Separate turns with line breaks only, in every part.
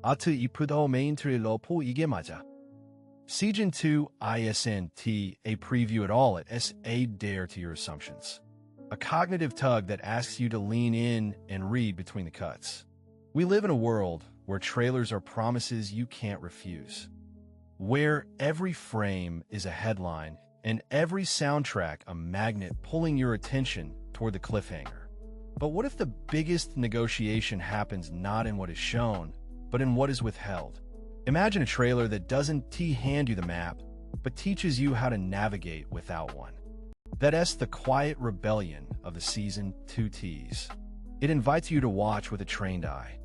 아트 이프더 메인 트릴러 이게 맞아. Season 2 ISNT, a preview at all at SA dare to your assumptions. A cognitive tug that asks you to lean in and read between the cuts. We live in a world where trailers are promises you can't refuse, where every frame is a headline and every soundtrack a magnet pulling your attention toward the cliffhanger. But what if the biggest negotiation happens not in what is shown, but in what is withheld? Imagine a trailer that doesn't hand you the map, but teaches you how to navigate without one. That's the quiet rebellion of the Season 2 tease. It invites you to watch with a trained eye,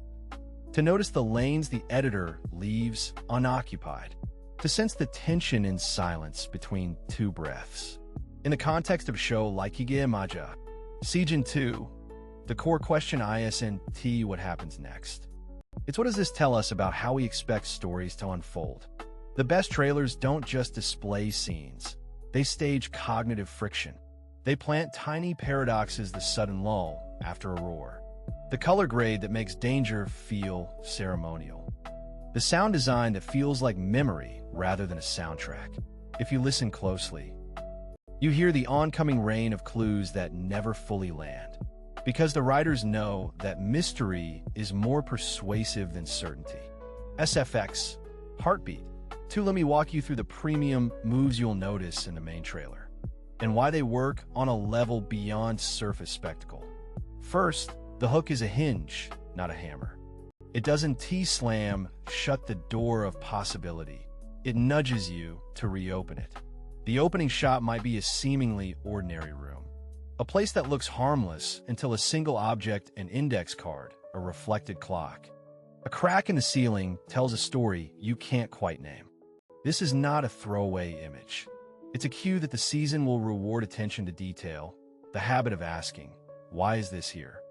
to notice the lanes the editor leaves unoccupied, to sense the tension in silence between two breaths. In the context of a show like Hige Maja, Season 2, the core question isn't what happens next. It's what does this tell us about how we expect stories to unfold? The best trailers don't just display scenes. They stage cognitive friction. They plant tiny paradoxes, the sudden lull after a roar, the color grade that makes danger feel ceremonial, the sound design that feels like memory rather than a soundtrack. If you listen closely, you hear the oncoming rain of clues that never fully land, because the writers know that mystery is more persuasive than certainty. SFX, Heartbeat. 2. Let me walk you through the premium moves you'll notice in the main trailer, and why they work on a level beyond surface spectacle. First, the hook is a hinge, not a hammer. It doesn't T-slam shut the door of possibility. It nudges you to reopen it. The opening shot might be a seemingly ordinary room, a place that looks harmless until a single object, an index card, a reflected clock. A crack in the ceiling tells a story you can't quite name. This is not a throwaway image. It's a cue that the season will reward attention to detail, the habit of asking, why is this here?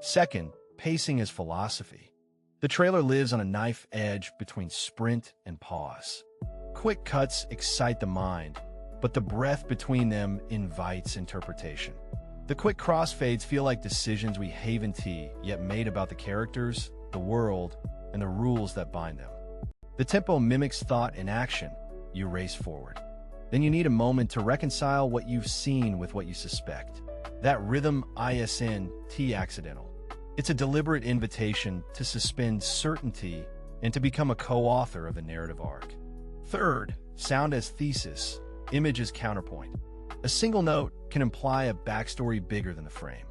Second, pacing is philosophy. The trailer lives on a knife edge between sprint and pause. Quick cuts excite the mind, but the breath between them invites interpretation. The quick crossfades feel like decisions we yet made about the characters, the world, and the rules that bind them. The tempo mimics thought in action. You race forward. Then you need a moment to reconcile what you've seen with what you suspect. That rhythm isn't accidental. It's a deliberate invitation to suspend certainty and to become a co-author of the narrative arc. Third, sound as thesis, image as counterpoint. A single note can imply a backstory bigger than the frame.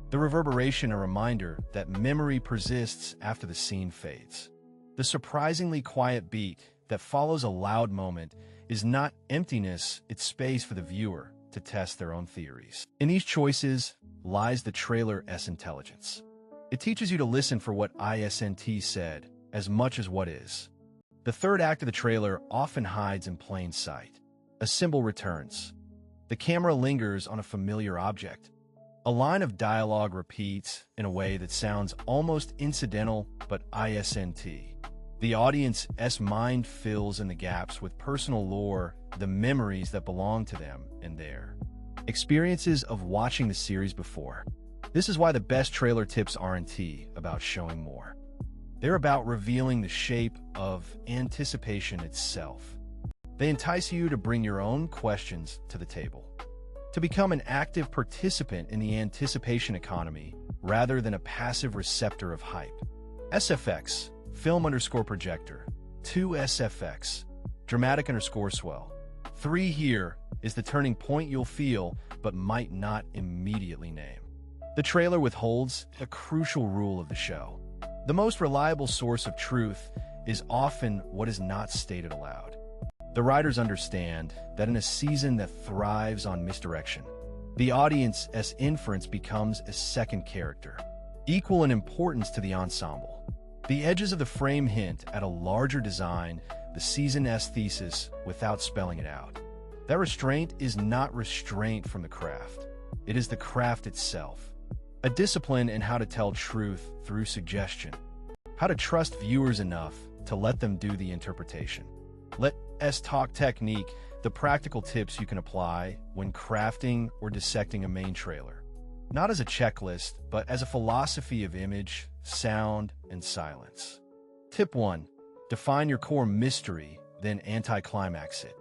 The reverberation a reminder that memory persists after the scene fades. The surprisingly quiet beat that follows a loud moment is not emptiness, it's space for the viewer to test their own theories. In these choices lies the trailer's intelligence. It teaches you to listen for what isn't said as much as what is. The third act of the trailer often hides in plain sight. A symbol returns. The camera lingers on a familiar object. A line of dialogue repeats in a way that sounds almost incidental but isn't. The audience's mind fills in the gaps with personal lore, the memories that belong to them and their experiences of watching the series before. This is why the best trailer tips aren't about showing more. They're about revealing the shape of anticipation itself. They entice you to bring your own questions to the table, to become an active participant in the anticipation economy rather than a passive receptor of hype. SFX, film_projector. 2 SFX, dramatic_swell. 3 here is the turning point you'll feel but might not immediately name. The trailer withholds a crucial rule of the show. The most reliable source of truth is often what is not stated aloud. The writers understand that in a season that thrives on misdirection, the audience's inference becomes a second character, equal in importance to the ensemble. The edges of the frame hint at a larger design, the season's thesis, without spelling it out. That restraint is not restraint from the craft. It is the craft itself. A discipline in how to tell truth through suggestion. How to trust viewers enough to let them do the interpretation. Let's talk technique, the practical tips you can apply when crafting or dissecting a main trailer. Not as a checklist, but as a philosophy of image, sound, and silence. Tip 1. Define your core mystery, then anticlimax it.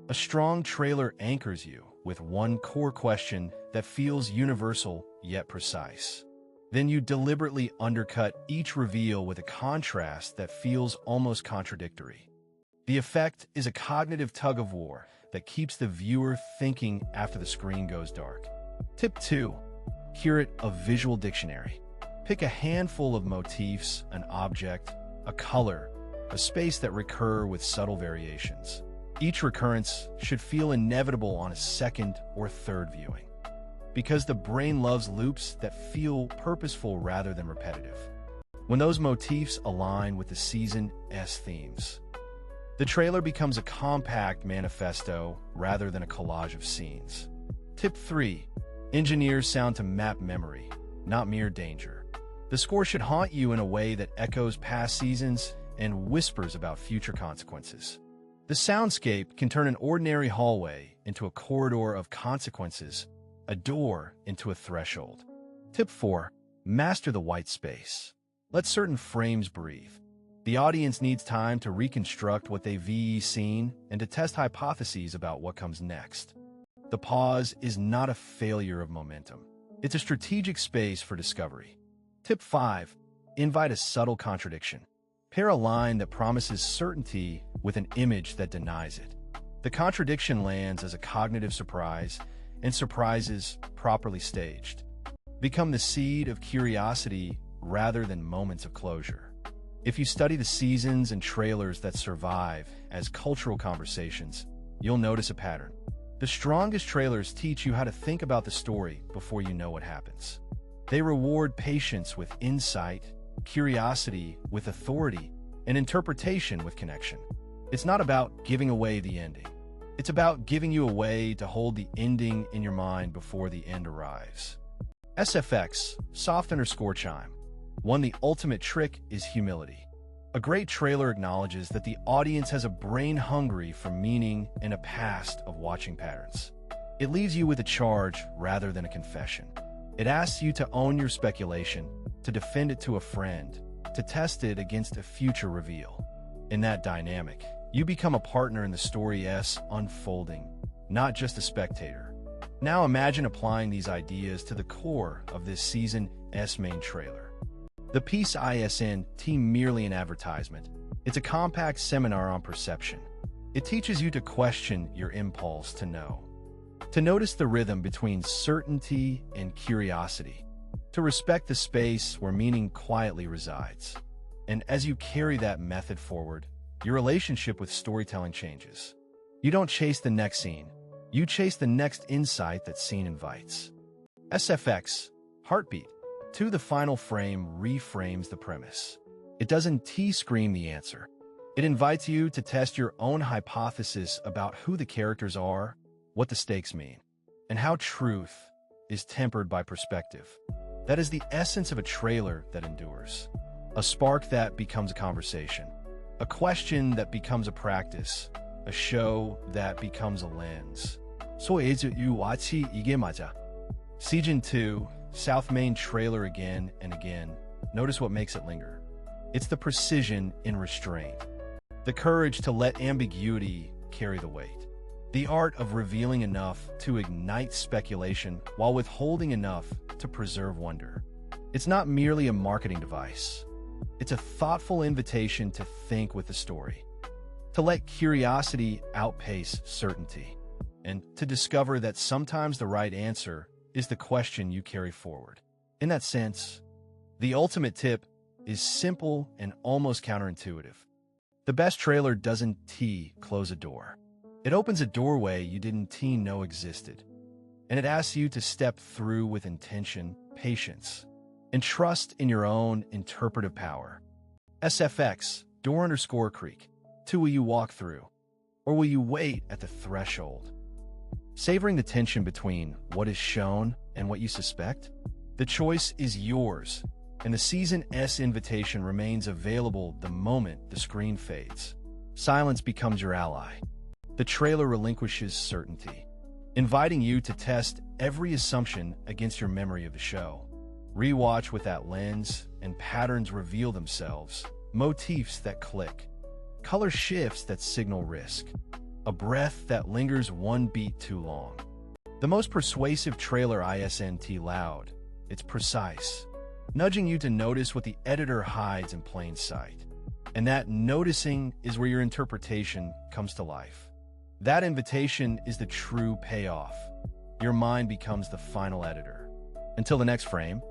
A strong trailer anchors you with one core question that feels universal yet precise. Then you deliberately undercut each reveal with a contrast that feels almost contradictory. The effect is a cognitive tug-of-war that keeps the viewer thinking after the screen goes dark. Tip 2. Curate a visual dictionary. Pick a handful of motifs, an object, a color, a space that recur with subtle variations. Each recurrence should feel inevitable on a second or third viewing, because the brain loves loops that feel purposeful rather than repetitive. When those motifs align with the season's themes, the trailer becomes a compact manifesto rather than a collage of scenes. Tip 3. Engineer sound to map memory, not mere danger. The score should haunt you in a way that echoes past seasons and whispers about future consequences. The soundscape can turn an ordinary hallway into a corridor of consequences, a door into a threshold. Tip 4. Master the white space. Let certain frames breathe. The audience needs time to reconstruct what they've seen and to test hypotheses about what comes next. The pause is not a failure of momentum. It's a strategic space for discovery. Tip 5. Invite a subtle contradiction. Pair a line that promises certainty with an image that denies it. The contradiction lands as a cognitive surprise, and surprises, properly staged, become the seed of curiosity rather than moments of closure. If you study the seasons and trailers that survive as cultural conversations, you'll notice a pattern. The strongest trailers teach you how to think about the story before you know what happens. They reward patience with insight, curiosity with authority, and interpretation with connection. It's not about giving away the ending. It's about giving you a way to hold the ending in your mind before the end arrives. SFX, soft underscore chime. 1. The ultimate trick is humility. A great trailer acknowledges that the audience has a brain hungry for meaning and a past of watching patterns. It leaves you with a charge rather than a confession. It asks you to own your speculation, to defend it to a friend, to test it against a future reveal. In that dynamic, you become a partner in the story's unfolding, not just a spectator. Now imagine applying these ideas to the core of this season's main trailer. The piece isn't merely an advertisement. It's a compact seminar on perception. It teaches you to question your impulse to know, to notice the rhythm between certainty and curiosity, to respect the space where meaning quietly resides. And as you carry that method forward, your relationship with storytelling changes. You don't chase the next scene. You chase the next insight that scene invites. SFX, heartbeat. 2. The final frame reframes the premise. It doesn't scream the answer. It invites you to test your own hypothesis about who the characters are, what the stakes mean, and how truth is tempered by perspective. That is the essence of a trailer that endures. A spark that becomes a conversation. A question that becomes a practice. A show that becomes a lens. 이게 맞아. Season 2, South Main trailer again and again. Notice what makes it linger. It's the precision in restraint. The courage to let ambiguity carry the weight. The art of revealing enough to ignite speculation while withholding enough to preserve wonder. It's not merely a marketing device. It's a thoughtful invitation to think with the story, to let curiosity outpace certainty, and to discover that sometimes the right answer is the question you carry forward. In that sense, the ultimate tip is simple and almost counterintuitive. The best trailer doesn't close a door. It opens a doorway you didn't know existed, and it asks you to step through with intention, patience, and trust in your own interpretive power. SFX, door_creak. 2. Will you walk through, or will you wait at the threshold? Savoring the tension between what is shown and what you suspect? The choice is yours, and the season's invitation remains available the moment the screen fades. Silence becomes your ally. The trailer relinquishes certainty, inviting you to test every assumption against your memory of the show. Rewatch with that lens, and patterns reveal themselves, motifs that click, color shifts that signal risk, a breath that lingers one beat too long. The most persuasive trailer isn't loud, it's precise, nudging you to notice what the editor hides in plain sight. And that noticing is where your interpretation comes to life. That invitation is the true payoff. Your mind becomes the final editor. Until the next frame,